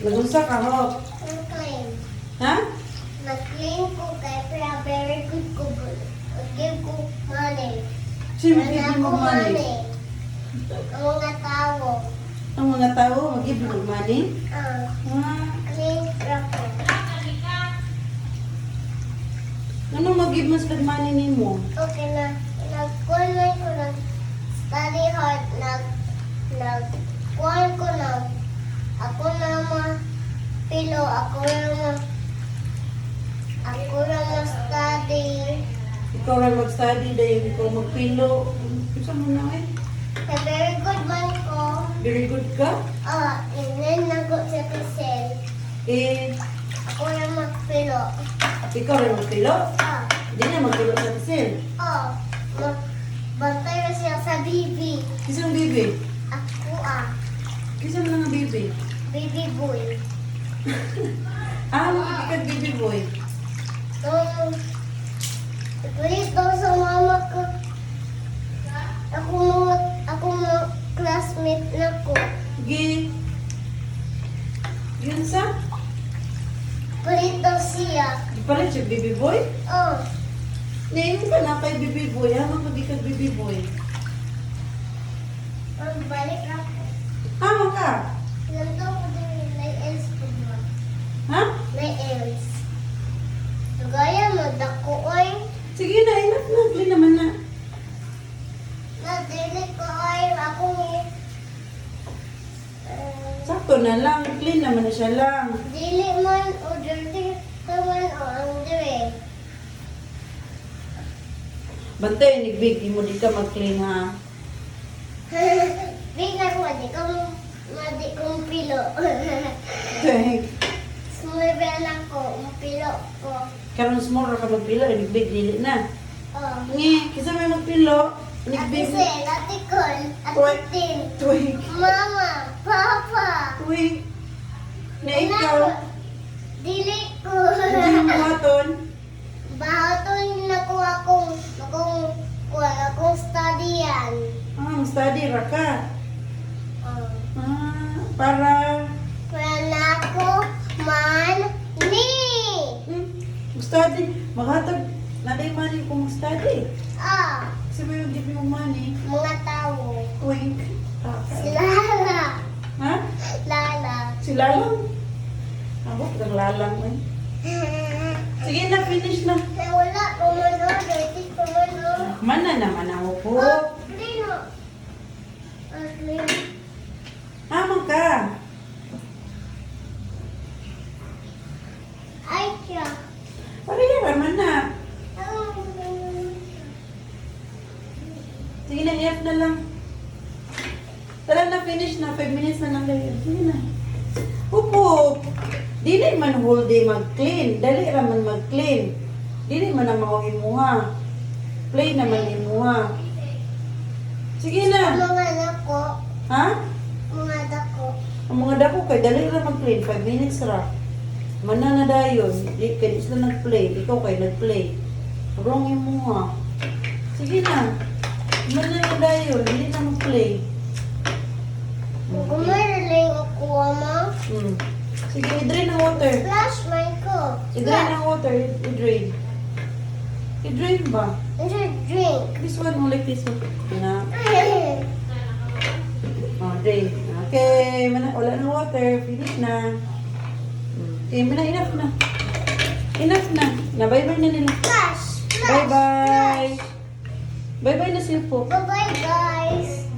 Nagunsa ka ho. Mag-clean. Ha? Mag-clean ko kay pero very good ko. Give ko money. Sino Wala give ko mo money? Ang mga tao. Ang mga tao, mag-give mo money? Ah, Ah, clean ako. ano mag-give mo sa money ni mo? Okay na. Nag-call ko study hard. Nag-call ko na. Ako na pilo. Ako na study. Ikaw rin mag-study dahil ikaw magpilo. Saan mo na eh? Kaya very good man ko. Very good ka? And then nagot sa Pisel. Eh, Ako na magpilo. ikaw rin magpilo? Ah, Hindi na magpilo sa tisil. Bantay na siya sa bibi. Kisang bibi? Ako Kisang mga bibi? baby boy. Magkikag bibi boy. Ipalit daw sa mama ko. Ako mga classmate na ko. Gi. Yun sa? Palit daw siya. Palit siya bibi boy? Oh, Name ka na kay bibi boy. Magkikag bibi boy. balik ako. Hama ka? Lantaw ko din may else ko ba? Ha? May else. Gaya mo, dako oy. Sige na, enough na. Clean naman na. Nadili ko oy. Ako Sakto na lang. Clean naman na siya lang. dili man o dirty naman o ang dire. Bantay, nigbig. Di mo di ka mag-clean ha. Bigla ko, madi kong pilo. Okay. Sumibel ako, pilo ko. Karon small ra ka magpilo. Nigbig, dili na. Oh. Ngi, kisa may magpilo. Ate Nigbig. Sel, Ate Col, Oy. Ate Tin, Tuwig. Mama, Papa. Tuwig. Na ikaw. Dili ko. Hindi mo buhaton. Bahaton na ko akong studyan. Study ra ka. Oh. Para. Kaya na ako man ni. Study. Maghatag. Naday money kung study. Kasi may give you money. Mga tao. Tuwig. Lala. Ha? Lala. Si Lalang. Abot ng Lalang eh. Sige na, finish na. Kaya wala, kumano, dirty kumano. Mana naman ako po. Clean o. Clean. Hamang ka. Ay, siya. Pariya naman na. Sige na, F na lang. Tara na, finish na. 5 minutes na lang kayo. Sige na. Upo. Dili man whole day mag-clean. Dali raman mag-clean. Dili man na mga imuha. Play naman imuha. Sige na. Mga dako. Ha? Mga dako. Ang mga dako kay dali ra mag-clean. 5 minutes ra. Mana na dayon. Di kay sila nag-play. Ikaw kay nag-play. Wrong imuha. Sige na. Mana na dayon. Dili na mag-play. Gumaling ako, ama. Sige, i-drain ang water. Flash my ko. I-drain ang water. I-drain. I-drain ba? Drink. This one, mo like this one. Na. Drain. Okay, wala ng water. Finish na. Okay, enough na. Enough na. Na-bye-bye na nila. Flash. Bye-bye. Bye-bye na sila po. Bye-bye, guys.